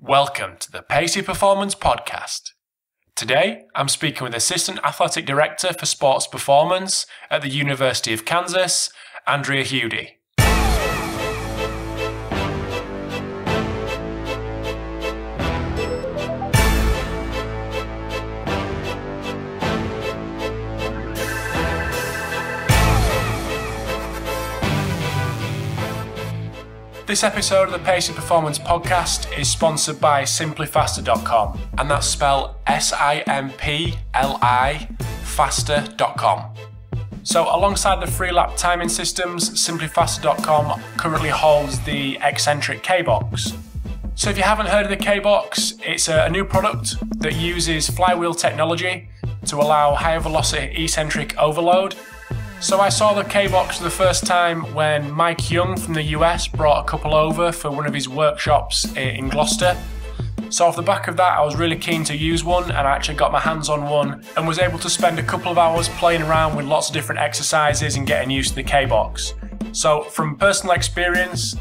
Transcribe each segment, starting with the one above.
Welcome to the Pacey Performance Podcast. Today, I'm speaking with Assistant Athletic Director for Sports Performance at the University of Kansas, Andrea Hudy. This episode of the Pacey Performance Podcast is sponsored by simplyfaster.com, and that's spelled S-I-M-P-L-I faster.com. So alongside the free lap timing systems, simplyfaster.com currently holds the eccentric K-Box. So if you haven't heard of the K-Box, it's a new product that uses flywheel technology to allow higher velocity eccentric overload. So I saw the K-Box for the first time when Mike Young from the US brought a couple over for one of his workshops in Gloucester. So off the back of that, I was really keen to use one, and I actually got my hands on one and was able to spend a couple of hours playing around with lots of different exercises and getting used to the K-Box. So from personal experience,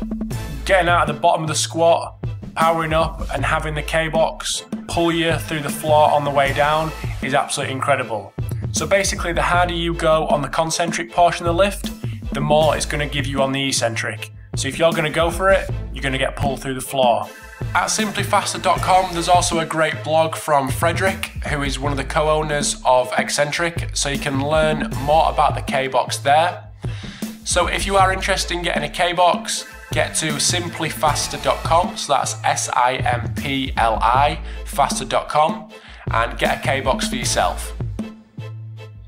getting out of the bottom of the squat, powering up and having the K-Box pull you through the floor on the way down is absolutely incredible. So basically, the harder you go on the concentric portion of the lift, the more it's going to give you on the eccentric. So if you're going to go for it, you're going to get pulled through the floor. At simplyfaster.com, there's also a great blog from Frederick, who is one of the co-owners of Eccentric, so you can learn more about the K-Box there. So if you are interested in getting a K-Box, get to simplyfaster.com, so that's S-I-M-P-L-I faster.com, and get a K-Box for yourself.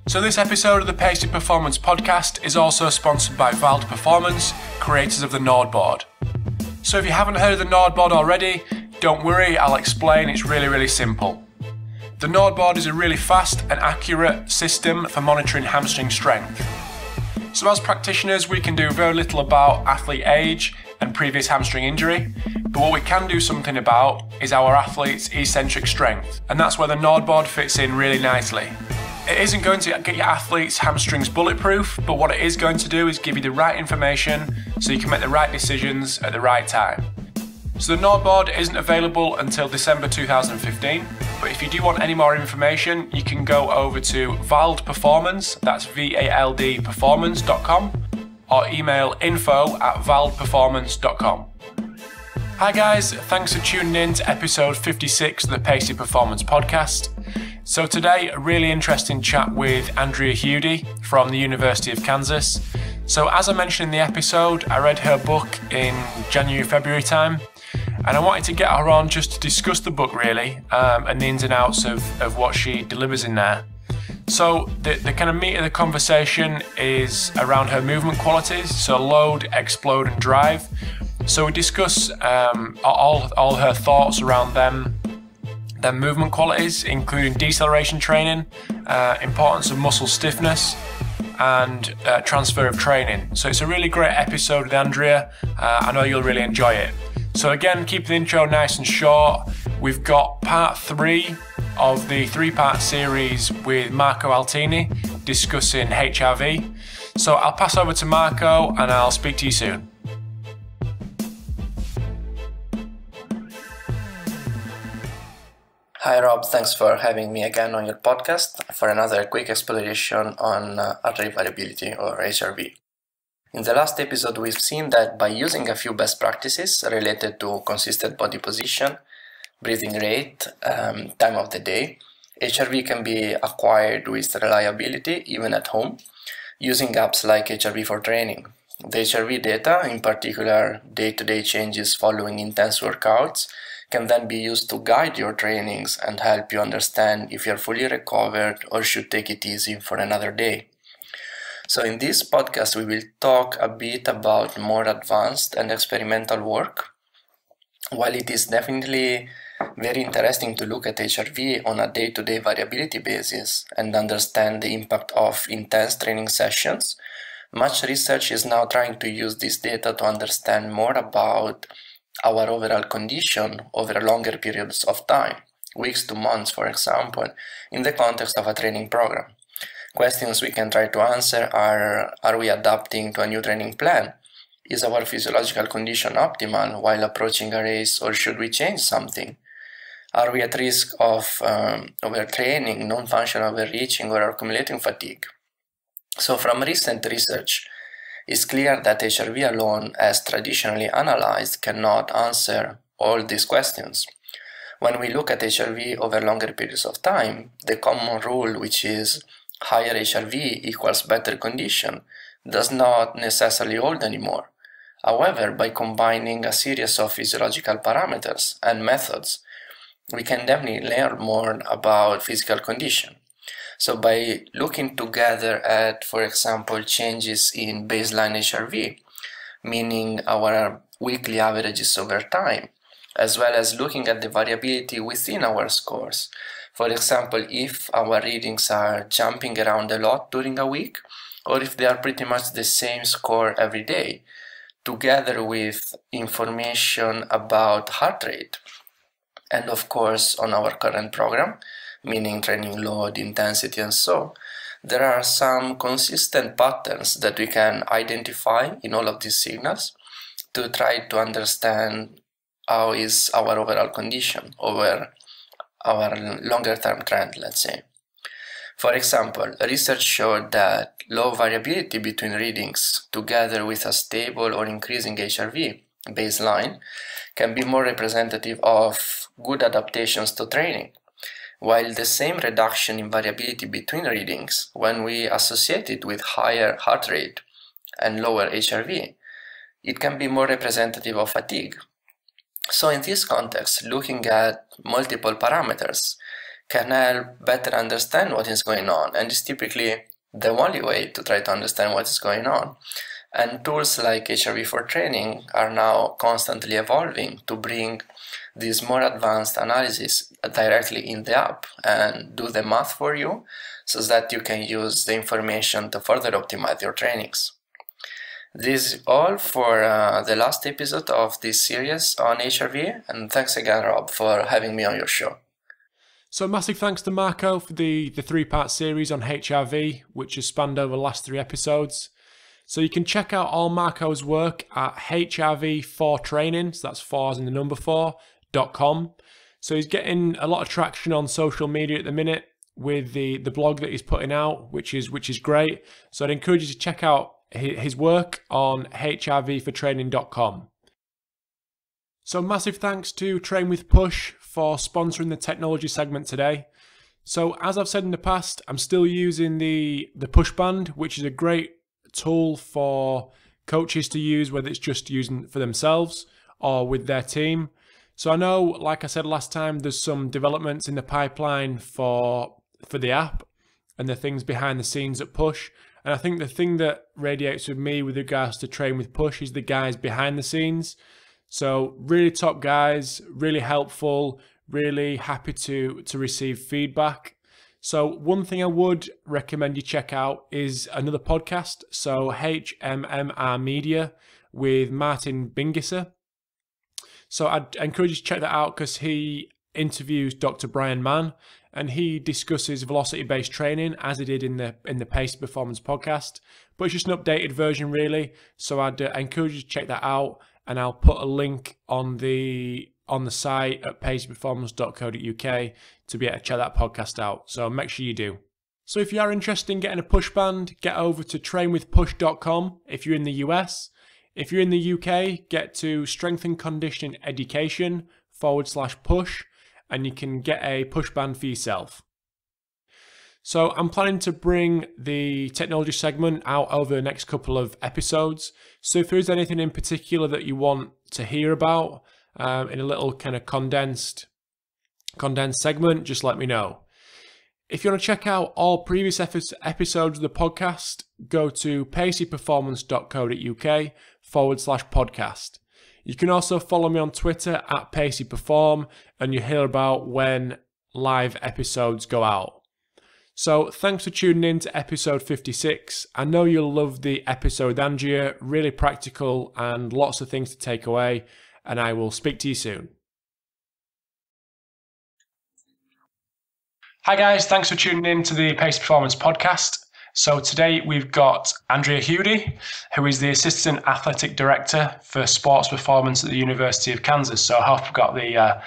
So this episode of the Pacey Performance Podcast is also sponsored by Vald Performance, creators of the Nordboard. So if you haven't heard of the Nordboard already, don't worry, I'll explain. It's really simple. The Nordboard is a really fast and accurate system for monitoring hamstring strength. So as practitioners, we can do very little about athlete age and previous hamstring injury, but what we can do something about is our athlete's eccentric strength, and that's where the Nordboard fits in really nicely. It isn't going to get your athlete's hamstrings bulletproof, but what it is going to do is give you the right information so you can make the right decisions at the right time. So the Nordboard isn't available until December 2015, but if you do want any more information, you can go over to Vald Performance, that's V-A-L-D performance.com, or email info@valdperformance.com. Hi guys, thanks for tuning in to episode 56 of the Pacey Performance Podcast. So today, a really interesting chat with Andrea Hudy from the University of Kansas. So as I mentioned in the episode, I read her book in January, February time, and I wanted to get her on just to discuss the book really, and the ins and outs of what she delivers in there. So the kind of meat of the conversation is around her movement qualities, so load, explode and drive. So we discuss all her thoughts around them, their movement qualities, including deceleration training, importance of muscle stiffness, and transfer of training. So it's a really great episode with Andrea. I know you'll really enjoy it. So again, keep the intro nice and short. We've got part 3 of the 3-part series with Marco Altini discussing HRV. So I'll pass over to Marco and I'll speak to you soon. Hi Rob, thanks for having me again on your podcast for another quick exploration on heart rate variability or HRV. In the last episode we've seen that by using a few best practices related to consistent body position, breathing rate, time of the day, HRV can be acquired with reliability even at home using apps like HRV for Training. The HRV data, in particular day-to-day changes following intense workouts, can then be used to guide your trainings and help you understand if you're fully recovered or should take it easy for another day. So in this podcast, we will talk a bit about more advanced and experimental work. While it is definitely very interesting to look at HRV on a day-to-day variability basis and understand the impact of intense training sessions, much research is now trying to use this data to understand more about our overall condition over longer periods of time, weeks to months, for example, in the context of a training program. Questions we can try to answer are we adapting to a new training plan? Is our physiological condition optimal while approaching a race, or should we change something? Are we at risk of overtraining, non-functional overreaching, or accumulating fatigue? So from recent research, it's clear that HRV alone, as traditionally analyzed, cannot answer all these questions. When we look at HRV over longer periods of time, the common rule, which is higher HRV equals better condition, does not necessarily hold anymore. However, by combining a series of physiological parameters and methods, we can definitely learn more about physical condition. So by looking together at, for example, changes in baseline HRV, meaning our weekly averages over time, as well as looking at the variability within our scores. For example, if our readings are jumping around a lot during a week, or if they are pretty much the same score every day, together with information about heart rate, and of course on our current program, meaning training load, intensity, and so, there are some consistent patterns that we can identify in all of these signals to try to understand how is our overall condition over our longer term trend, let's say. For example, research showed that low variability between readings together with a stable or increasing HRV baseline can be more representative of good adaptations to training, while the same reduction in variability between readings, when we associate it with higher heart rate and lower HRV, it can be more representative of fatigue. So in this context, looking at multiple parameters can help better understand what is going on, and is typically the only way to try to understand what is going on. And tools like HRV for training are now constantly evolving to bring this more advanced analysis directly in the app and do the math for you so that you can use the information to further optimize your trainings. This is all for the last episode of this series on HRV, and thanks again, Rob, for having me on your show. So massive thanks to Marco for the 3-part series on HRV, which has spanned over the last 3 episodes. So you can check out all Marco's work at HRV4training, so that's 4 as in the number 4.com. So he's getting a lot of traction on social media at the minute with the blog that he's putting out, which is great. So I'd encourage you to check out his work on hrvfortraining.com. So massive thanks to Train with Push for sponsoring the technology segment today. So as I've said in the past, I'm still using the push band, which is a great tool for coaches to use, whether it's just using for themselves or with their team. So I know, like I said last time, there's some developments in the pipeline for the app and the things behind the scenes at Push. And I think the thing that radiates with me with regards to Train with Push is the guys behind the scenes. So really top guys, really helpful, really happy to receive feedback. So one thing I would recommend you check out is another podcast. So HMMR Media with Martin Bingisser. So I'd encourage you to check that out because he interviews Dr. Bryan Mann, and he discusses velocity-based training as he did in the Pacey Performance podcast. But it's just an updated version, really. So I'd encourage you to check that out, and I'll put a link on the site at paceyperformance.co.uk to be able to check that podcast out. So make sure you do. So if you are interested in getting a push band, get over to trainwithpush.com if you're in the US. If you're in the UK, get to Strength and Conditioning Education /push, and you can get a push band for yourself. So I'm planning to bring the technology segment out over the next couple of episodes. So if there is anything in particular that you want to hear about in a little kind of condensed segment, just let me know. If you want to check out all previous episodes of the podcast, go to paceyperformance.co.uk /podcast. You can also follow me on Twitter at PaceyPerform, and you hear about when live episodes go out. So thanks for tuning in to episode 56. I know you'll love the episode, Andrea, really practical and lots of things to take away, and I will speak to you soon. Hi guys, thanks for tuning in to the Pacey Performance podcast. So today we've got Andrea Hudy, who is the Assistant Athletic Director for Sports Performance at the University of Kansas. So I hope I've got the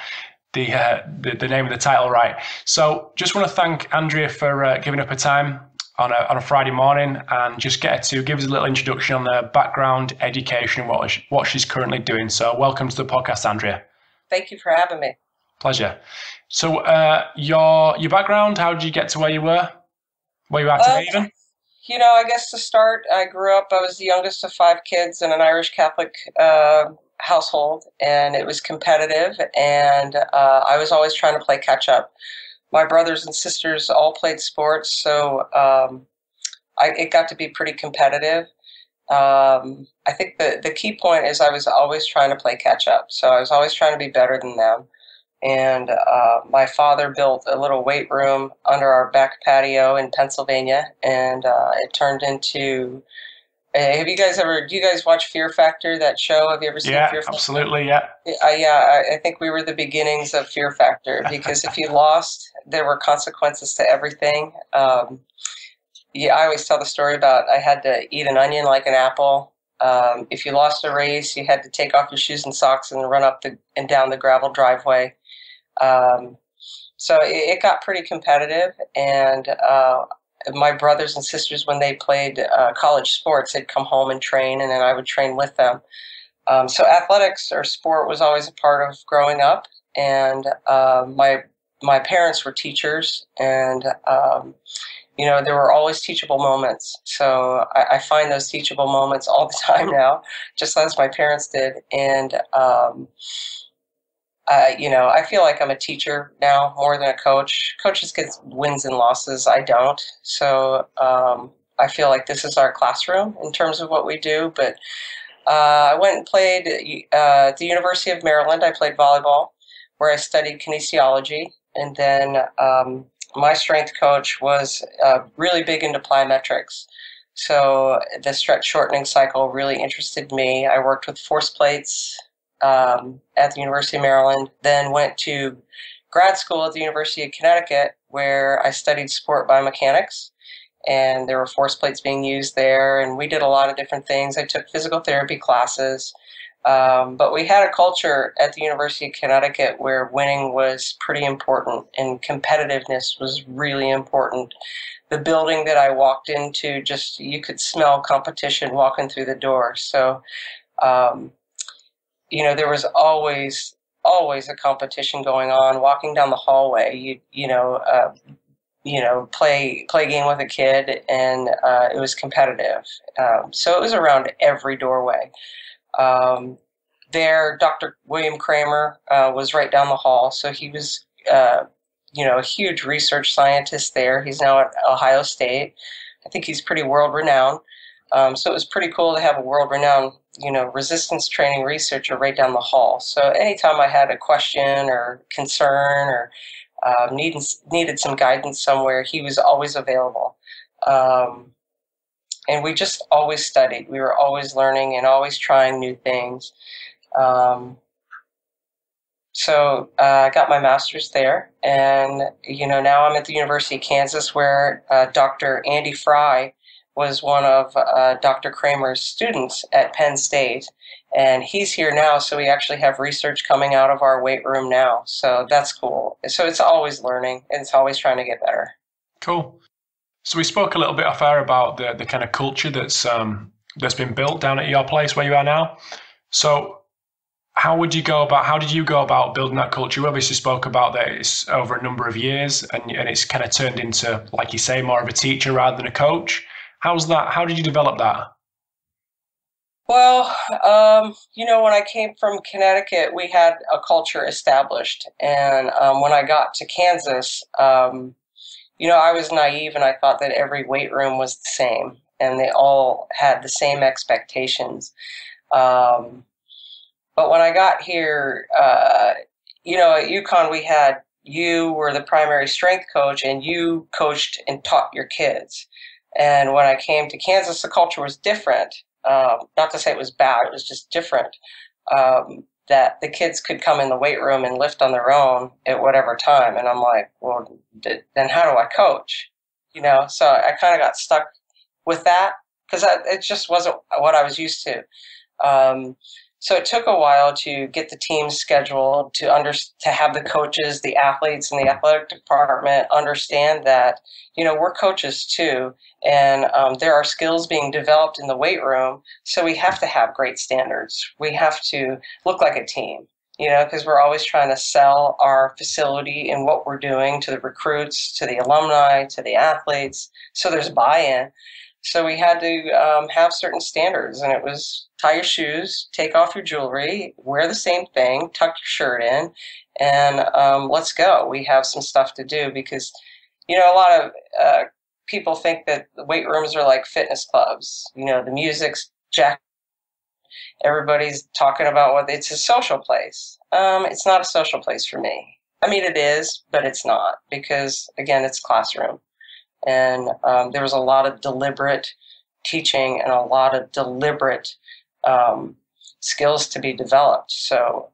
name of the title right. So just want to thank Andrea for giving up her time on a Friday morning and just get her to give us a little introduction on the background, education, and what she's currently doing. So welcome to the podcast, Andrea. Thank you for having me. Pleasure. So your background, how did you get to where you were? Where you are today even? I guess to start, I was the youngest of 5 kids in an Irish Catholic household, and it was competitive, and I was always trying to play catch up. My brothers and sisters all played sports, so it got to be pretty competitive. I think the key point is I was always trying to play catch up, so I was always trying to be better than them. And my father built a little weight room under our back patio in Pennsylvania, and it turned into. Do you guys watch Fear Factor, that show? Have you ever seen Fear Factor? Absolutely, yeah. I think we were the beginnings of Fear Factor, because if you lost, there were consequences to everything. I always tell the story about I had to eat an onion like an apple. If you lost a race, you had to take off your shoes and socks and run up and down the gravel driveway. So it got pretty competitive, and my brothers and sisters, when they played college sports, they'd come home and train, and then I would train with them. So athletics or sport was always a part of growing up, and my parents were teachers, and there were always teachable moments. So I find those teachable moments all the time now, just as my parents did. And, I feel like I'm a teacher now more than a coach. Coaches get wins and losses. I don't. So I feel like this is our classroom in terms of what we do. But I went and played at the University of Maryland. I played volleyball, where I studied kinesiology. And then my strength coach was really big into plyometrics. So the stretch shortening cycle really interested me. I worked with force plates at the University of Maryland, then went to grad school at the University of Connecticut, where I studied sport biomechanics, and there were force plates being used there, and we did a lot of different things. I took physical therapy classes, but we had a culture at the University of Connecticut where winning was pretty important and competitiveness was really important. The building that I walked into, you could smell competition walking through the door. So, there was always a competition going on. Walking down the hallway, play a game with a kid, and it was competitive. So it was around every doorway. There, Dr. William Kramer was right down the hall, so he was, a huge research scientist there. He's now at Ohio State. I think he's pretty world-renowned. So it was pretty cool to have a world-renowned, resistance training researcher right down the hall. So anytime I had a question or concern or needed some guidance somewhere, he was always available. And we just always studied. We were always learning and always trying new things. So I got my master's there, and now I'm at the University of Kansas, where Dr. Andy Fry was one of Dr. Kramer's students at Penn State, and he's here now, so we actually have research coming out of our weight room now, so that's cool. So it's always learning, and it's always trying to get better. Cool. So we spoke a little bit off air about the kind of culture that's been built down at your place where you are now. So how did you go about building that culture? You obviously spoke about that it's over a number of years, and it's kind of turned into, like you say, more of a teacher rather than a coach. How's that? How did you develop that? Well, when I came from Connecticut, we had a culture established. And when I got to Kansas, I was naive and I thought that every weight room was the same and they all had the same expectations. But when I got here, at UConn, you were the primary strength coach and you coached and taught your kids. And when I came to Kansas, the culture was different. Not to say it was bad, it was just different. That the kids could come in the weight room and lift on their own at whatever time. And I'm like, well, then how do I coach? So I kind of got stuck with that because it just wasn't what I was used to. So it took a while to get the team scheduled, to have the coaches, the athletes, and the athletic department understand that, we're coaches too, and there are skills being developed in the weight room. So we have to have great standards. We have to look like a team, because we're always trying to sell our facility and what we're doing to the recruits, to the alumni, to the athletes. So there's buy-in. So we had to have certain standards, and it was tie your shoes, take off your jewelry, wear the same thing, tuck your shirt in, and let's go. We have some stuff to do because, a lot of people think that the weight rooms are like fitness clubs. The music's jacked. Everybody's talking about it's a social place. It's not a social place for me. I mean, it is, but it's not because, again, it's classroom. And there was a lot of deliberate teaching and a lot of deliberate skills to be developed. So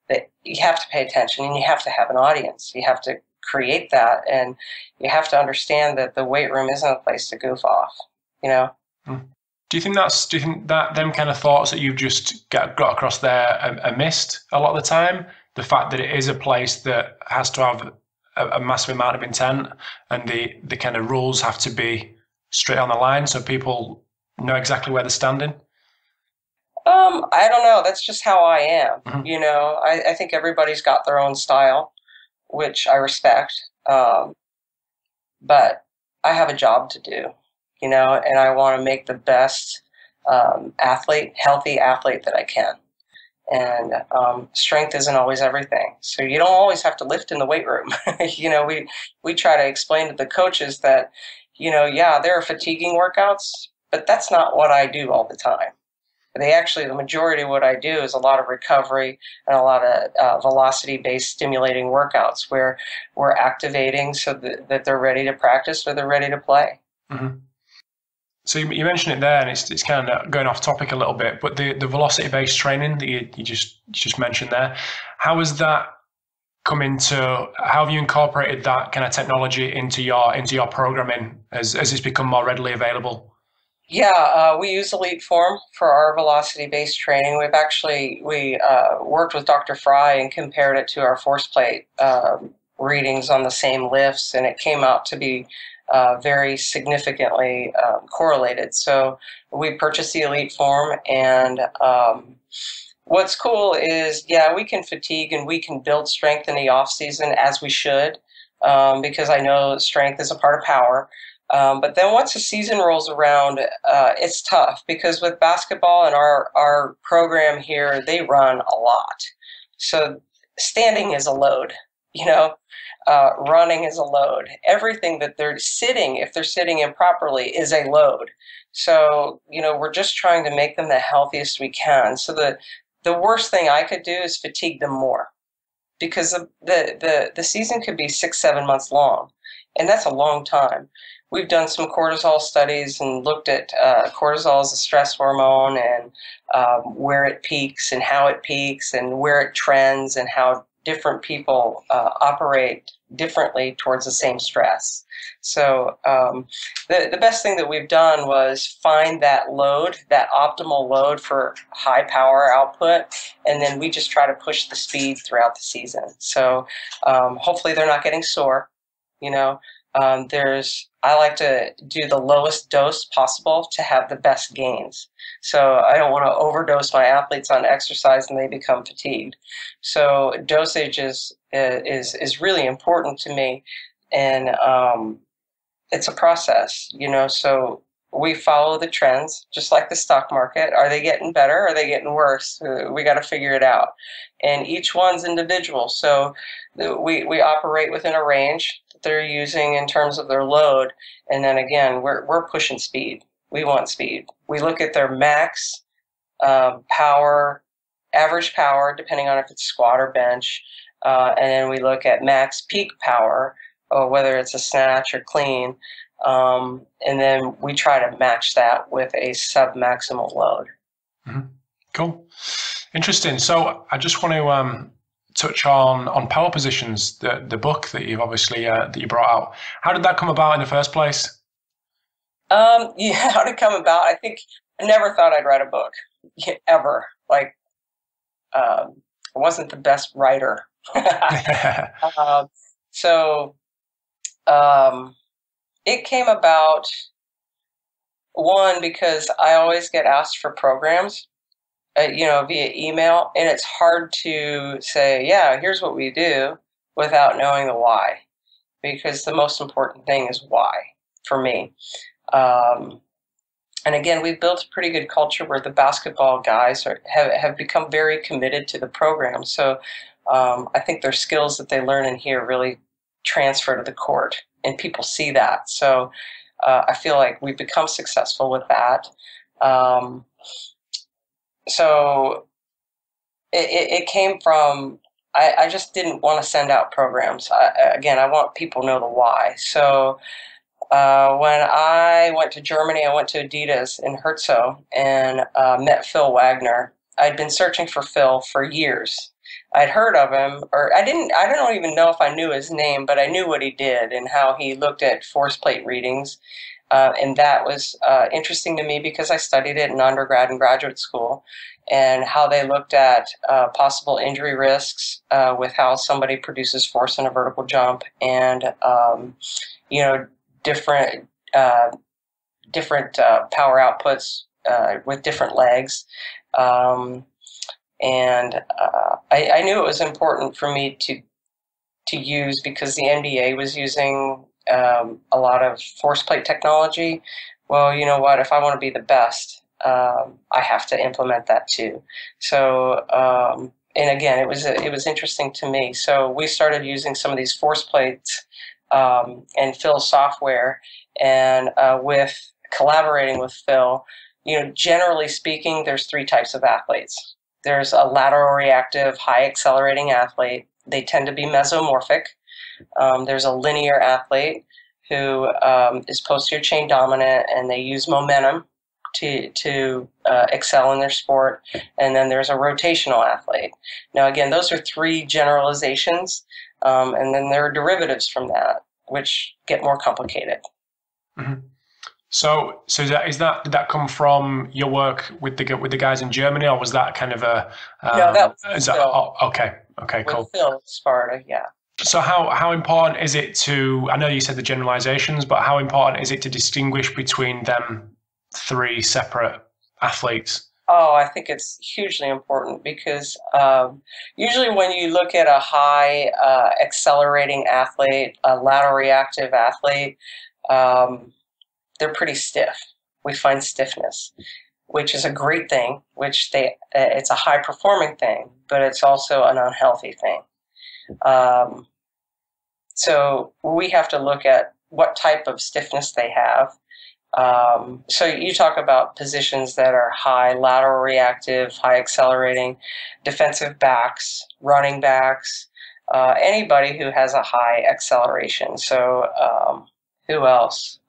that you have to pay attention and you have to have an audience. You have to create that, and you have to understand that the weight room isn't a place to goof off, Do you think that them kind of thoughts that you've just got across there are missed a lot of the time? The fact that it is a place that has to have a massive amount of intent, and the kind of rules have to be straight on the line so people know exactly where they're standing? I don't know. That's just how I am. Mm-hmm. I think everybody's got their own style, which I respect. But I have a job to do, and I want to make the best healthy athlete that I can. And strength isn't always everything. So you don't always have to lift in the weight room. We try to explain to the coaches that, there are fatiguing workouts, but that's not what I do all the time. The majority of what I do is a lot of recovery and a lot of velocity-based stimulating workouts where we're activating so that they're ready to practice or they're ready to play. Mm-hmm. So you mentioned it there, and it's kind of going off topic a little bit, but the velocity-based training that you just mentioned there, how has that come into? How have you incorporated that kind of technology into your programming as it's become more readily available? Yeah, we use Elite Form for our velocity-based training. We worked with Dr. Fry and compared it to our force plate readings on the same lifts, and it came out to be very significantly correlated. So we purchased the Elite Form, and what's cool is, we can fatigue and we can build strength in the off season as we should, because I know strength is a part of power. But then once the season rolls around, it's tough because with basketball and our program here, they run a lot. So standing is a load, running is a load. Everything that they're sitting, if they're sitting improperly, is a load. So, we're just trying to make them the healthiest we can. So the worst thing I could do is fatigue them more because the season could be 6-7 months long, and that's a long time. We've done some cortisol studies and looked at cortisol as a stress hormone and where it peaks and how it peaks and where it trends and how different people operate differently towards the same stress. So the best thing that we've done was find that load, that optimal load for high power output, and then we just try to push the speed throughout the season. So hopefully they're not getting sore, I like to do the lowest dose possible to have the best gains. So I don't want to overdose my athletes on exercise and they become fatigued. So dosage is really important to me, and it's a process, so we follow the trends, just like the stock market. Are they getting better? Or are they getting worse? We got to figure it out. And each one's individual. So we operate within a range that they're using in terms of their load. And then again, we're pushing speed. We want speed. We look at their max power, average power, depending on if it's squat or bench. And then we look at max peak power, or whether it's a snatch or clean. And then we try to match that with a sub-maximal load. Mm-hmm. Cool. Interesting. So I just want to touch on Power Positions, the book that you've obviously that you brought out. How did that come about in the first place? Yeah, how to come about? I think I never thought I'd write a book ever. Like, I wasn't the best writer. um, so it came about, one, because I always get asked for programs, via email, and it's hard to say, yeah, here's what we do without knowing the why, because the most important thing is why for me. And again, we've built a pretty good culture where the basketball guys have become very committed to the program. So I think their skills that they learn in here really transfer to the court, and people see that. So I feel like we've become successful with that. So it came from, I just didn't want to send out programs. I want people to know the why. So when I went to Germany, I went to Adidas in Herzog and met Phil Wagner. I'd been searching for Phil for years. I'd heard of him, or I don't even know if I knew his name, but I knew what he did and how he looked at force plate readings. And that was interesting to me because I studied it in undergrad and graduate school, and how they looked at possible injury risks with how somebody produces force in a vertical jump, and different power outputs with different legs. And I knew it was important for me to use, because the NBA was using a lot of force plate technology. Well, you know what? If I want to be the best, I have to implement that too. So, and again, it was interesting to me. So we started using some of these force plates and Phil's software, and with collaborating with Phil. Generally speaking, there's three types of athletes. There's a lateral reactive, high accelerating athlete. They tend to be mesomorphic. There's a linear athlete who is posterior chain dominant, and they use momentum to excel in their sport. And then there's a rotational athlete. Now, again, those are three generalizations, and then there are derivatives from that, which get more complicated. Mm-hmm. So did that come from your work with the guys in Germany, or was that kind of a? No, that was Phil. Okay, cool. With Phil Sparta, yeah. So how important is it to? I know you said the generalizations, but how important is it to distinguish between them three separate athletes? Oh, I think it's hugely important, because usually when you look at a high accelerating athlete, a lateral reactive athlete, they're pretty stiff. We find stiffness, which is a great thing, it's a high performing thing, but it's also an unhealthy thing. So we have to look at what type of stiffness they have. So you talk about positions that are high lateral reactive, high accelerating, defensive backs, running backs, anybody who has a high acceleration. So who else?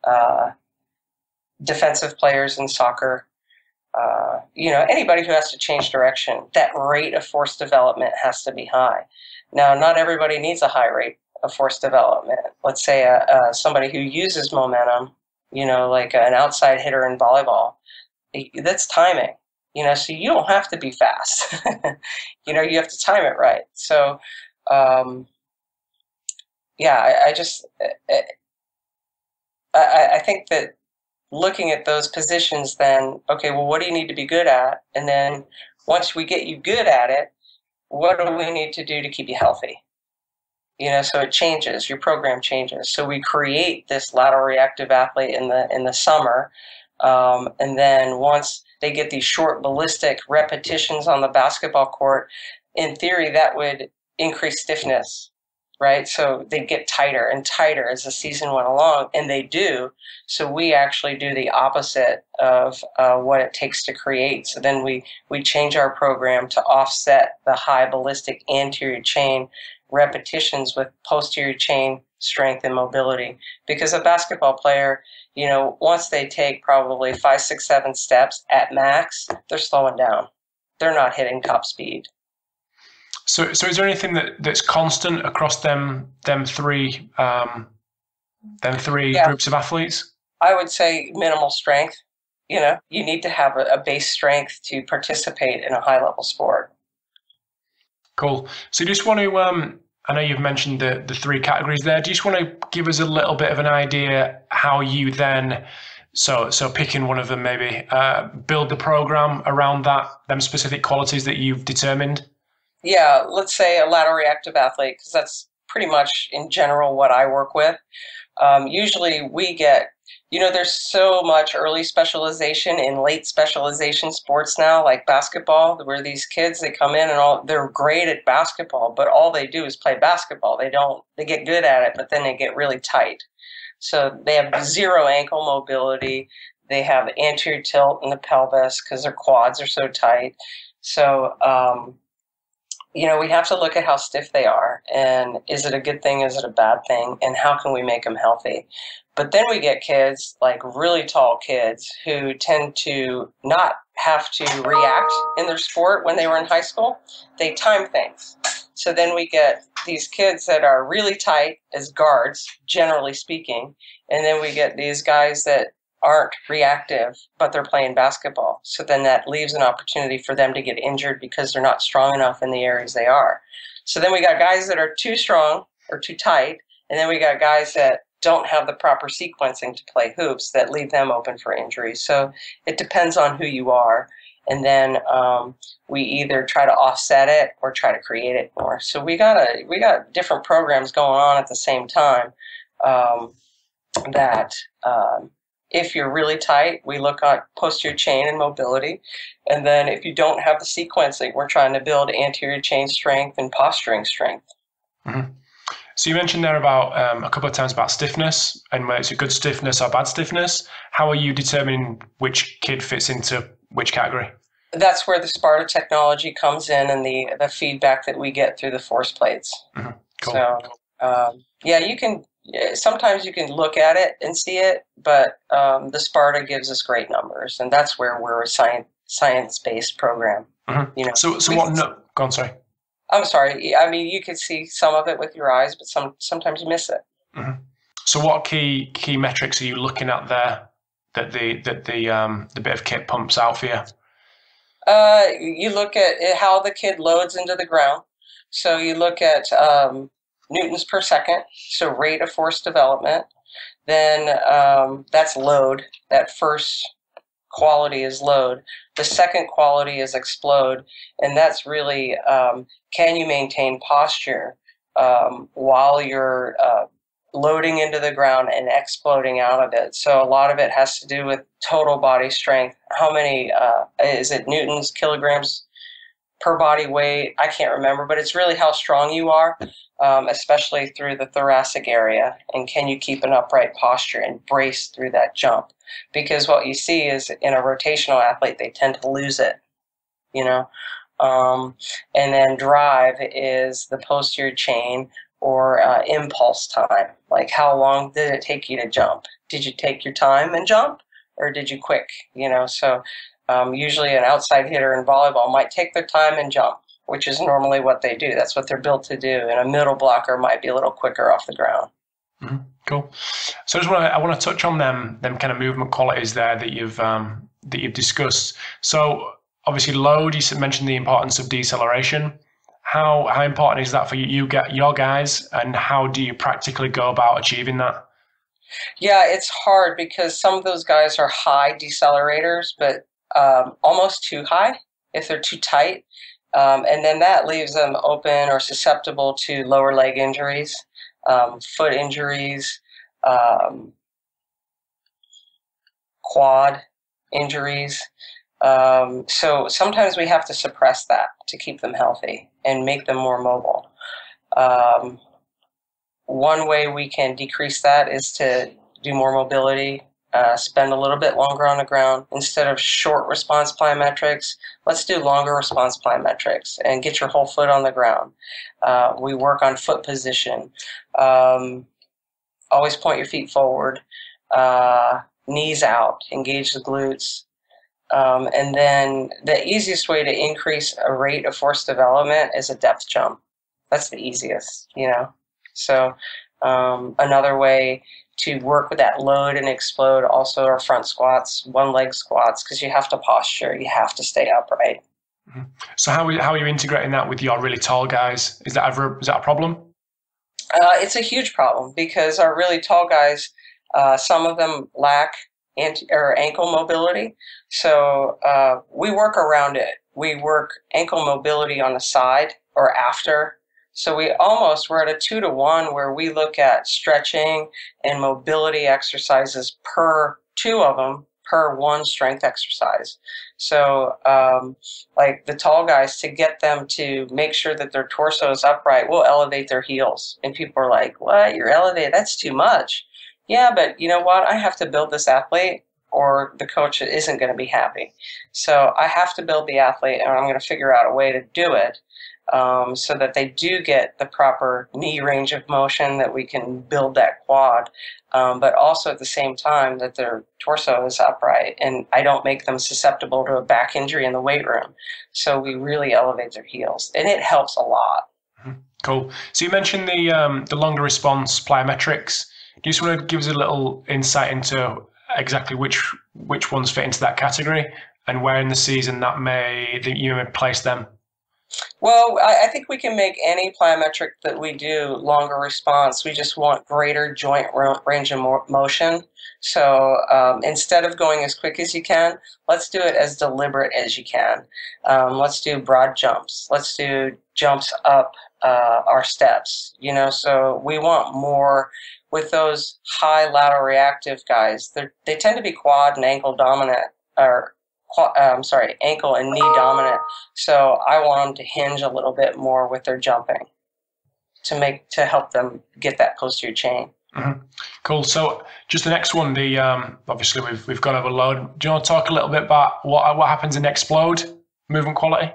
Defensive players in soccer. Anybody who has to change direction, that rate of force development has to be high. Now, not everybody needs a high rate of force development. Let's say somebody who uses momentum, like an outside hitter in volleyball, that's timing, so you don't have to be fast. You have to time it right. So, I think that looking at those positions, then, okay, well, what do you need to be good at? And then once we get you good at it, what do we need to do to keep you healthy? So it changes, your program changes. So we create this lateral reactive athlete in the summer. And then once they get these short ballistic repetitions on the basketball court, in theory, that would increase stiffness, right? So they get tighter and tighter as the season went along, and they do. So we actually do the opposite of what it takes to create. So then we change our program to offset the high ballistic anterior chain repetitions with posterior chain strength and mobility. Because a basketball player, once they take probably 5, 6, 7 steps at max, they're slowing down. They're not hitting top speed. So is there anything that's constant across them three groups of athletes? I would say minimal strength. You need to have a base strength to participate in a high-level sport. Cool. So you just want to, I know you've mentioned the three categories there. Do you just want to give us a little bit of an idea how you then, so picking one of them maybe, build the program around them specific qualities that you've determined? Yeah, let's say a lateral reactive athlete, because that's pretty much in general what I work with. Usually we get, there's so much early specialization in late specialization sports now, like basketball, where these kids, they come in and they're great at basketball, but all they do is play basketball. They get good at it, but then they get really tight. So they have zero ankle mobility. They have anterior tilt in the pelvis because their quads are so tight. So, we have to look at how stiff they are, and is it a good thing, is it a bad thing, and how can we make them healthy? But then we get kids, like really tall kids, who tend to not have to react in their sport when they were in high school. They time things. So then we get these kids that are really tight as guards, generally speaking, and then we get these guys that aren't reactive, but they're playing basketball. So then that leaves an opportunity for them to get injured because they're not strong enough in the areas they are. So then we got guys that are too strong or too tight, and then we got guys that don't have the proper sequencing to play hoops that leave them open for injury. So it depends on who you are. And then we either try to offset it or try to create it more. So we got different programs going on at the same time if you're really tight, we look at posterior chain and mobility. And then if you don't have the sequencing, we're trying to build anterior chain strength and posturing strength. Mm-hmm. So you mentioned there about a couple of times about stiffness and whether it's a good stiffness or bad stiffness. How are you determining which kid fits into which category? That's where the Sparta technology comes in, and the feedback that we get through the force plates. Mm-hmm. Cool. So, you can. Sometimes you can look at it and see it, but the Sparta gives us great numbers, and that's where we're a science-based program. Mm-hmm. So what? No, go on. Sorry. I'm sorry. I mean, you can see some of it with your eyes, but sometimes you miss it. Mm-hmm. So what key metrics are you looking at there that the bit of kit pumps out for you? You look at how the kid loads into the ground. So you look at newtons per second, so rate of force development. Then that's load. That first quality is load. The second quality is explode, and that's really can you maintain posture while you're loading into the ground and exploding out of it. So a lot of it has to do with total body strength. How many, is it newtons, kilograms per body weight? I can't remember, but it's really how strong you are, especially through the thoracic area. And can you keep an upright posture and brace through that jump? Because what you see is in a rotational athlete, they tend to lose it, and then drive is the posterior chain or impulse time. Like how long did it take you to jump? Did you take your time and jump, or did you quick? So usually an outside hitter in volleyball might take their time and jump, which is normally what they do. That's what they're built to do. And a middle blocker might be a little quicker off the ground. Mm-hmm. Cool. So I want to touch on them kind of movement qualities there that you've discussed. So obviously load, you mentioned the importance of deceleration. How important is that for your guys, and how do you practically go about achieving that? Yeah, it's hard because some of those guys are high decelerators, but almost too high if they're too tight. And then that leaves them open or susceptible to lower leg injuries, foot injuries, quad injuries. So sometimes we have to suppress that to keep them healthy and make them more mobile. One way we can decrease that is to do more mobility, spend a little bit longer on the ground. Instead of short response plyometrics, let's do longer response plyometrics and get your whole foot on the ground. We work on foot position. Always point your feet forward, knees out, engage the glutes. And then the easiest way to increase a rate of force development is a depth jump. That's the easiest, So another way to work with that load and explode. Also our front squats, one leg squats, because you have to posture, you have to stay upright. So how are you integrating that with your really tall guys? Is that a problem? It's a huge problem because our really tall guys, some of them lack ankle mobility. So we work around it. We work ankle mobility on the side or after. So we're at a 2-to-1 where we look at stretching and mobility exercises per 2 of them per 1 strength exercise. So like the tall guys, to get them to make sure that their torso is upright, we'll elevate their heels. And people are like, what, you're elevated? That's too much. Yeah, but you know what? I have to build this athlete or the coach isn't going to be happy. So I have to build the athlete, and I'm going to figure out a way to do it so that they do get the proper knee range of motion, that we can build that quad, but also at the same time that their torso is upright and I don't make them susceptible to a back injury in the weight room. So we really elevate their heels, and it helps a lot. Cool. So you mentioned the longer response plyometrics. Do you just want to give us a little insight into exactly which ones fit into that category and where in the season you may place them? Well, I think we can make any plyometric that we do longer response. We just want greater joint range of motion. So instead of going as quick as you can, let's do it as deliberate as you can. Let's do broad jumps. Let's do jumps up our steps. So we want more with those high lateral reactive guys. They tend to be quad and ankle dominant, or ankle and knee dominant. So I want them to hinge a little bit more with their jumping to help them get that posterior chain. Mm-hmm. Cool. So just the next one, obviously we've gone over load. Do you want to talk a little bit about what happens in explode movement quality?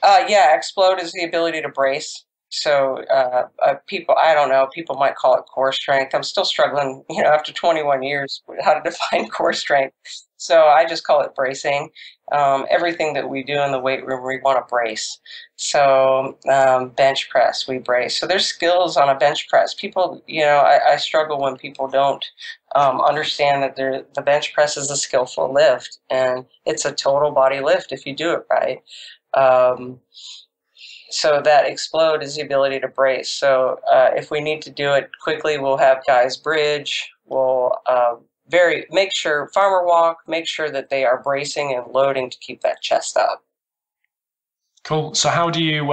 Yeah, explode is the ability to brace. So people might call it core strength. I'm still struggling, after 21 years, how to define core strength. So I just call it bracing. Everything that we do in the weight room, we want to brace. So bench press, we brace. So there's skills on a bench press. People, I struggle when people don't understand that the bench press is a skillful lift, and it's a total body lift if you do it right. So that explode is the ability to brace. So if we need to do it quickly, we'll have guys bridge. We'll make sure farmer walk. Make sure that they are bracing and loading to keep that chest up. Cool. So how do you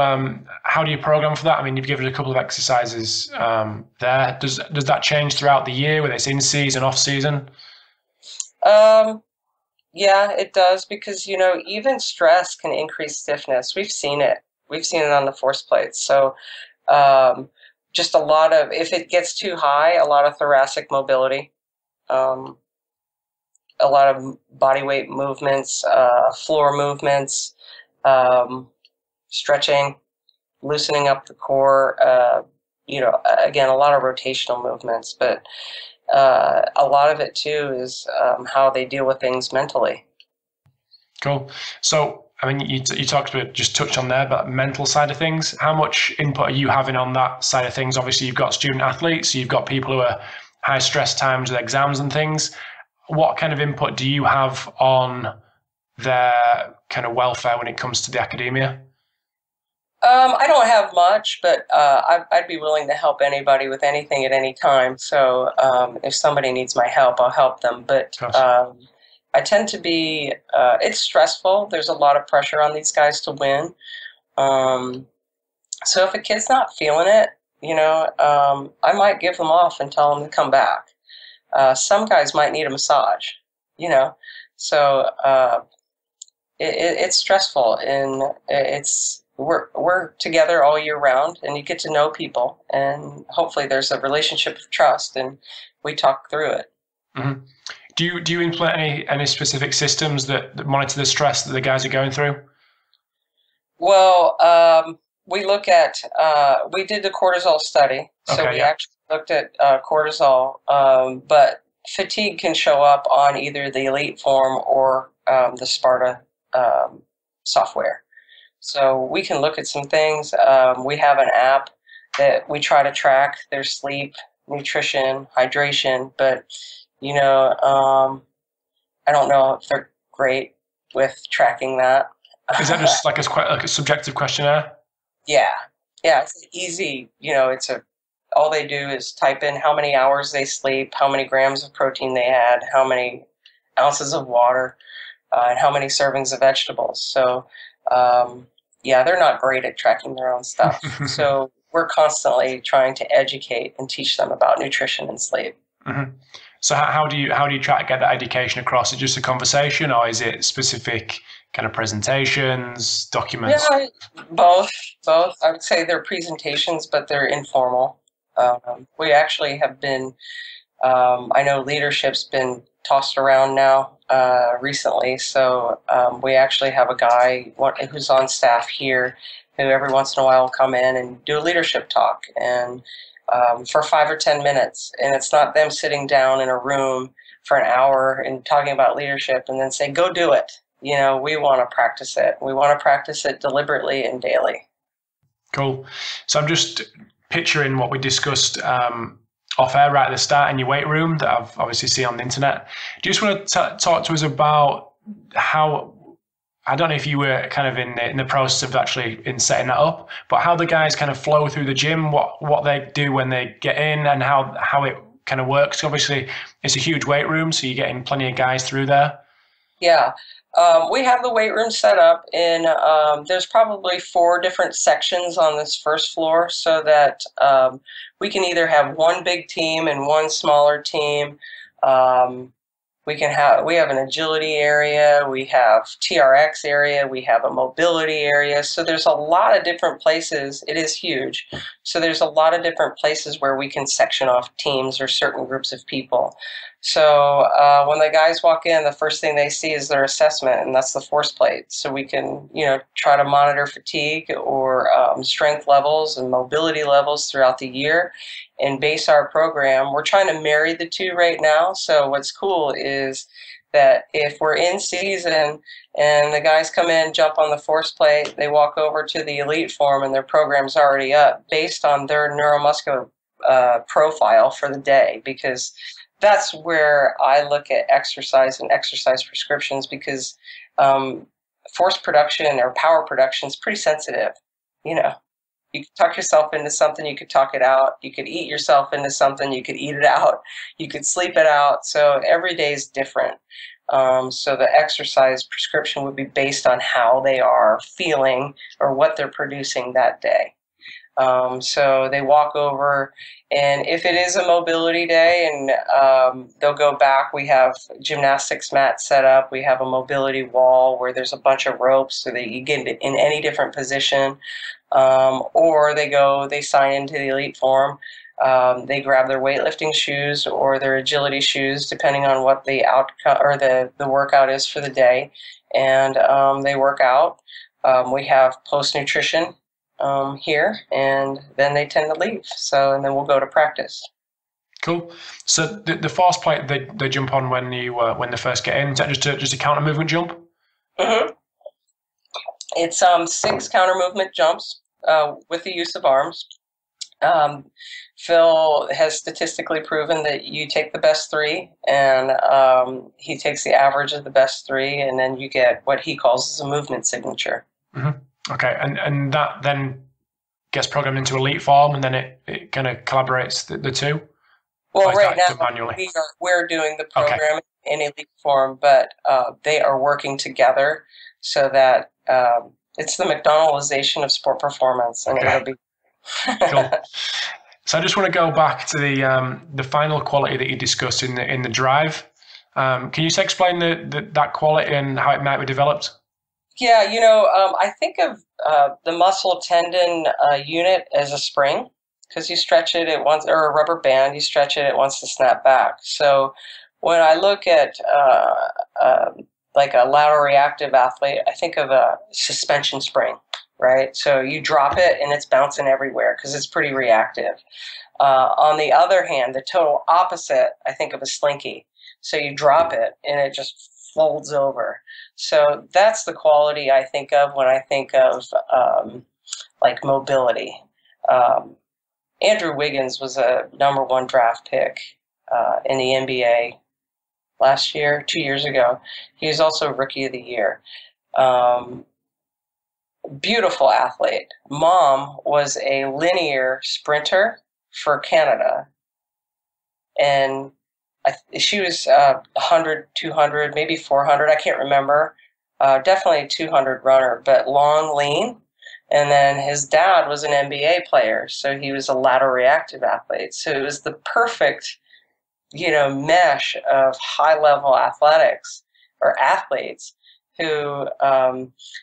program for that? I mean, you've given a couple of exercises there. Does that change throughout the year, whether it's in season, off season? Yeah, it does, because even stress can increase stiffness. We've seen it. We've seen it on the force plates. So just if it gets too high, a lot of thoracic mobility, a lot of body weight movements, floor movements, stretching, loosening up the core, again, a lot of rotational movements. But a lot of it, too, is how they deal with things mentally. Cool. So, I mean, you just touched on there, but mental side of things, how much input are you having on that side of things? Obviously, you've got student athletes, you've got people who are high stress times with exams and things. What kind of input do you have on their kind of welfare when it comes to the academia? I don't have much, but I'd be willing to help anybody with anything at any time. So if somebody needs my help, I'll help them. But I tend to be, it's stressful. There's a lot of pressure on these guys to win. So if a kid's not feeling it, I might give them off and tell them to come back. Some guys might need a massage, so it's stressful, and we're together all year round, and you get to know people, and hopefully there's a relationship of trust, and we talk through it. Mm-hmm. Do you implement any specific systems that monitor the stress that the guys are going through? Well, we look at we did the cortisol study, so we actually looked at cortisol, but fatigue can show up on either the Elite form or the Sparta software. So we can look at some things. We have an app that we try to track their sleep, nutrition, hydration, but I don't know if they're great with tracking that. Is that just like quite like a subjective questionnaire? Yeah, it's easy. All they do is type in how many hours they sleep, how many grams of protein they had, how many ounces of water, and how many servings of vegetables. So, they're not great at tracking their own stuff. So we're constantly trying to educate and teach them about nutrition and sleep. Mm-hmm. So how do you try to get that education across? Is it just a conversation, or is it specific kind of presentations, documents? Yeah, both. I would say they're presentations, but they're informal. We actually have been, I know leadership's been tossed around now recently, so we actually have a guy who's on staff here who every once in a while will come in and do a leadership talk, and for 5 or 10 minutes. And it's not them sitting down in a room for an hour and talking about leadership and then say, go do it. We want to practice it. We want to practice it deliberately and daily. Cool. So I'm just picturing what we discussed off air right at the start in your weight room that I've obviously seen on the internet. Do you just want to talk to us about how, I don't know if you were kind of in the process of actually in setting that up, but how the guys kind of flow through the gym, what they do when they get in, and how it kind of works. Obviously, it's a huge weight room, so you're getting plenty of guys through there. Yeah. We have the weight room set up in, there's probably 4 different sections on this first floor, so that we can either have one big team and one smaller team. We have an agility area, we have TRX area, we have a mobility area. So there's a lot of different places. It is huge. So there's a lot of different places where we can section off teams or certain groups of people. So when the guys walk in, the first thing they see is their assessment, and that's the force plate. So we can, try to monitor fatigue or strength levels and mobility levels throughout the year and base our program. We're trying to marry the two right now. So what's cool is that if we're in season and the guys come in, jump on the force plate, they walk over to the elite form and their program's already up based on their neuromuscular profile for the day, because that's where I look at exercise and exercise prescriptions, because force production or power production is pretty sensitive. You could talk yourself into something, you could talk it out. You could eat yourself into something, you could eat it out. You could sleep it out. So every day is different. So the exercise prescription would be based on how they are feeling or what they're producing that day. So they walk over, and if it is a mobility day, and they'll go back, we have gymnastics mat set up. We have a mobility wall where there's a bunch of ropes so that you get in any different position. Or they sign into the elite form. They grab their weightlifting shoes or their agility shoes, depending on what the outcome or the workout is for the day, and they work out. We have post-nutrition here, and then they tend to leave. And then we'll go to practice. Cool. So the force plate they jump on when they first get in, is that just a counter movement jump? Mm-hmm. It's 6 counter movement jumps with the use of arms. Phil has statistically proven that you take the best 3, and he takes the average of the best 3, and then you get what he calls a movement signature. Mm-hmm. Okay, and that then gets programmed into elite form, and then it kind of collaborates the two? Well, right now we're doing the program in elite form, but they are working together so that it's the McDonaldization of sport performance, and it'll be cool. So I just want to go back to the final quality that you discussed in the drive. Can you just explain that quality and how it might be developed? Yeah, I think of the muscle tendon unit as a spring, because you stretch it, or a rubber band, you stretch it, it wants to snap back. So when I look at like a lateral reactive athlete, I think of a suspension spring, right? So you drop it and it's bouncing everywhere because it's pretty reactive. On the other hand, the total opposite, I think of a slinky. So you drop it and it just folds over. So that's the quality I think of when I think of like mobility. Andrew Wiggins was a #1 draft pick in the NBA last year, 2 years ago. He was also Rookie of the Year. Beautiful athlete. Mom was a linear sprinter for Canada. And she was 100, 200, maybe 400. I can't remember. Definitely a 200 runner, but long, lean. And then his dad was an NBA player, so he was a lateral reactive athlete. So it was the perfect, mesh of high-level athletics or athletes who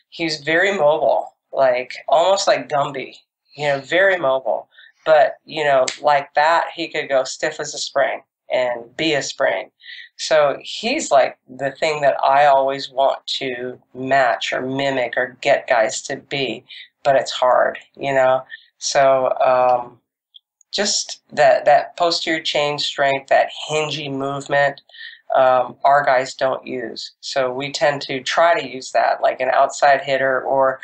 he's very mobile, like almost like Gumby, very mobile. But, like that, he could go stiff as a spring and be a spring. So he's like the thing that I always want to match or mimic or get guys to be, but it's hard, So just that posterior chain strength, that hingy movement, our guys don't use. So we tend to try to use that, like an outside hitter or,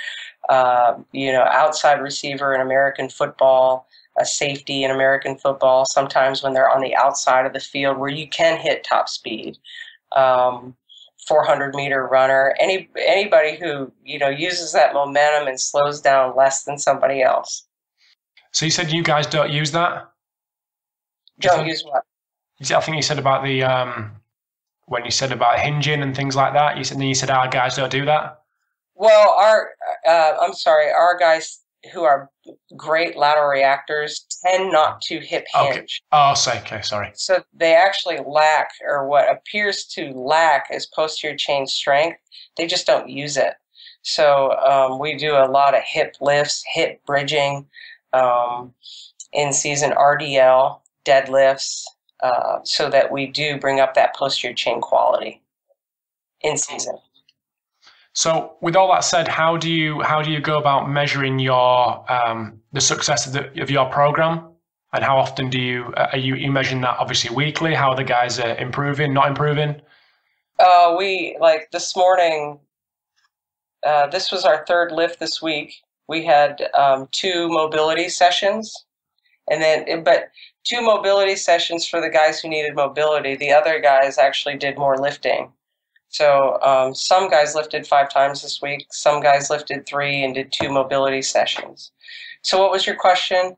outside receiver in American football, a safety in American football, sometimes when they're on the outside of the field where you can hit top speed. 400-meter runner, anybody who, uses that momentum and slows down less than somebody else. So you said you guys don't use that? Don't use what? I think you said about the, when you said about hinging and things like that, you said our guys don't do that? Well, our guys who are great lateral reactors tend not to hip hinge. Okay. Okay, sorry. So they actually lack, or what appears to lack is posterior chain strength. They just don't use it. So we do a lot of hip lifts, hip bridging, in-season RDL, deadlifts, so that we do bring up that posterior chain quality in season. So, with all that said, how do you go about measuring your the success of your program, and how often do you measuring that? Obviously weekly. How the guys are improving, not improving? We like this morning. This was our third lift this week. We had 2 mobility sessions, but 2 mobility sessions for the guys who needed mobility. The other guys actually did more lifting. So some guys lifted 5 times this week. Some guys lifted 3 and did 2 mobility sessions. So what was your question?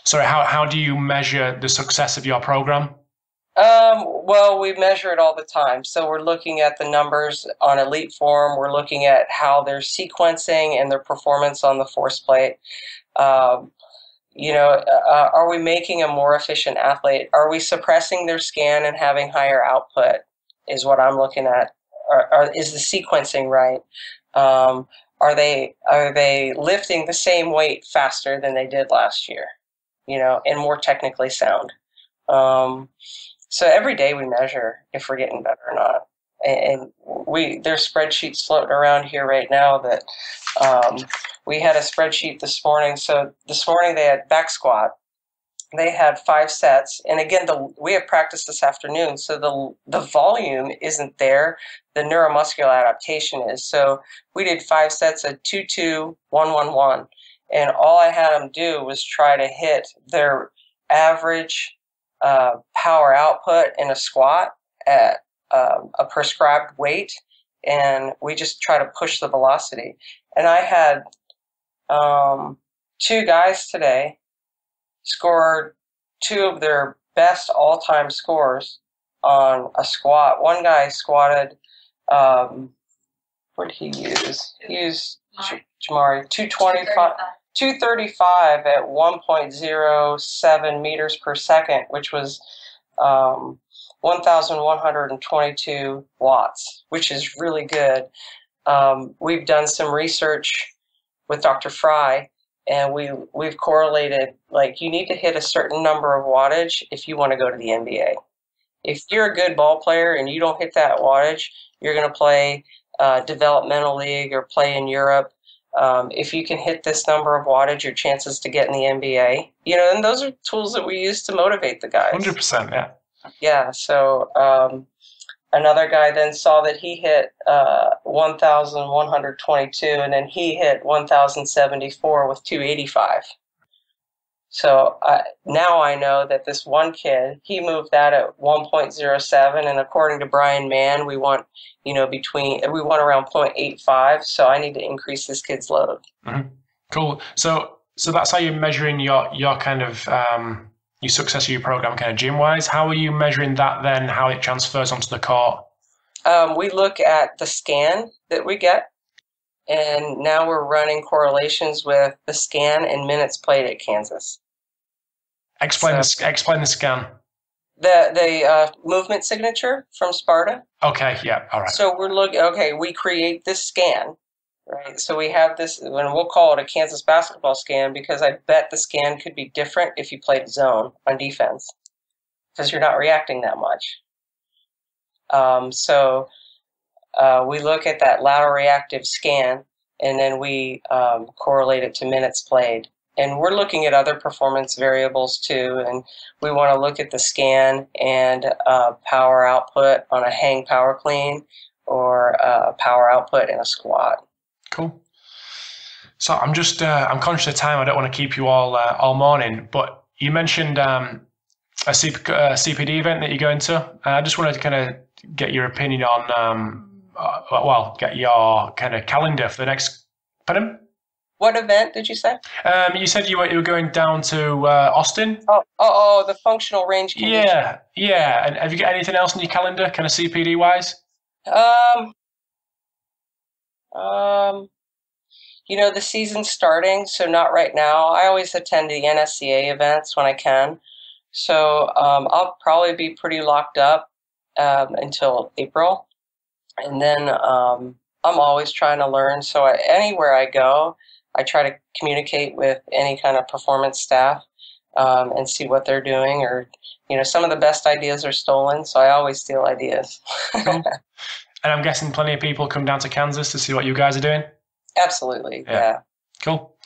Sorry, how do you measure the success of your program? Well, we measure it all the time. So we're looking at the numbers on elite form. We're looking at how they're sequencing and their performance on the force plate. Are we making a more efficient athlete? Are we suppressing their scan and having higher output? Is what I'm looking at. Is the sequencing right? Are they lifting the same weight faster than they did last year? And more technically sound. So every day we measure if we're getting better or not. And there's spreadsheets floating around here right now that we had a spreadsheet this morning. So this morning they had back squat. They had 5 sets, and again, we have practice this afternoon, so the volume isn't there. The neuromuscular adaptation is. So we did 5 sets of 2-2, 1-1-1, and all I had them do was try to hit their average power output in a squat at a prescribed weight, and we just try to push the velocity. And I had 2 guys today scored 2 of their best all-time scores on a squat. One guy squatted, what did he use? He used Jamari 235 at 1.07 meters per second, which was 1,122 watts, which is really good. We've done some research with Dr. Fry, and we've correlated, like, you need to hit a certain number of wattage if you want to go to the NBA. If you're a good ball player and you don't hit that wattage, you're going to play developmental league or play in Europe. If you can hit this number of wattage, your chances to get in the NBA. And those are tools that we use to motivate the guys. 100%, yeah. Yeah, so another guy then saw that he hit 1,122, and then he hit 1,074 with 285. So now I know that this one kid, he moved that at 1.07, and according to Bryan Mann, we want, we want around 0.85. So I need to increase this kid's load. Mm-hmm. Cool. So that's how you're measuring your kind of your success of your program, kind of gym wise. How are you measuring that then? How it transfers onto the court? We look at the scan that we get. And now we're running correlations with the scan and minutes played at Kansas. Explain the scan. The movement signature from Sparta. Okay, yeah, all right. So we create this scan, right? So we have this, and we'll call it a Kansas basketball scan because I bet the scan could be different if you played zone on defense because you're not reacting that much. We look at that lateral reactive scan, and then we correlate it to minutes played. And we're looking at other performance variables too, and we want to look at the scan and power output on a hang power clean or power output in a squat. Cool. So I'm just I'm conscious of time. I don't want to keep you all morning, but you mentioned a CPD event that you're going to. I just wanted to kind of get your opinion on. Get your kind of calendar for the next. Pardon? What event did you say? You said you were going down to Austin. Oh, the functional range condition. Yeah. And have you got anything else on your calendar, kind of CPD wise? The season's starting, so not right now. I always attend the NSCA events when I can, so I'll probably be pretty locked up until April. And then I'm always trying to learn. So anywhere I go, I try to communicate with any kind of performance staff and see what they're doing. Or, some of the best ideas are stolen, so I always steal ideas. Cool. And I'm guessing plenty of people come down to Kansas to see what you guys are doing? Absolutely, yeah. Cool.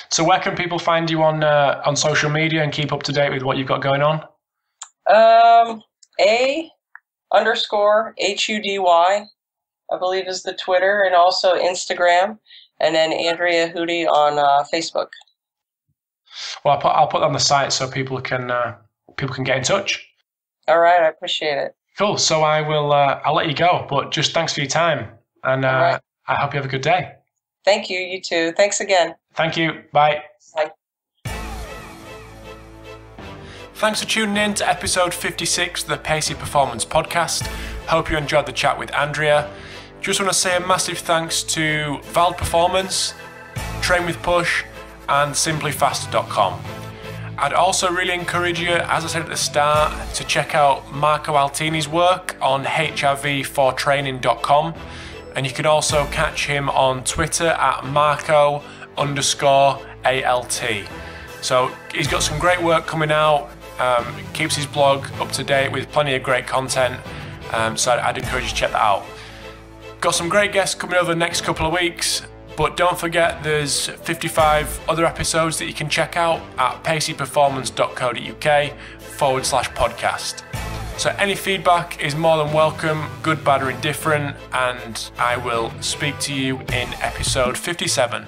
So where can people find you on social media and keep up to date with what you've got going on? _HUDY. I believe is the Twitter, and also Instagram, and then Andrea Hudy on Facebook. Well, I'll put that on the site so people can get in touch. All right, I appreciate it. Cool. So I'll let you go, but just thanks for your time, and right. I hope you have a good day. Thank you. You too. Thanks again. Thank you. Bye. Bye. Thanks for tuning in to episode 56 of the Pacey Performance Podcast. Hope you enjoyed the chat with Andrea. Just want to say a massive thanks to Valid Performance, Train with Push, and simplyfaster.com. I'd also really encourage you, as I said at the start, to check out Marco Altini's work on hrv4training.com, and you can also catch him on Twitter at Marco_ALT. So he's got some great work coming out, keeps his blog up to date with plenty of great content, so I'd encourage you to check that out. Got some great guests coming over the next couple of weeks, but don't forget there's 55 other episodes that you can check out at paceyperformance.co.uk/podcast. So any feedback is more than welcome, good, bad or indifferent, and I will speak to you in episode 57.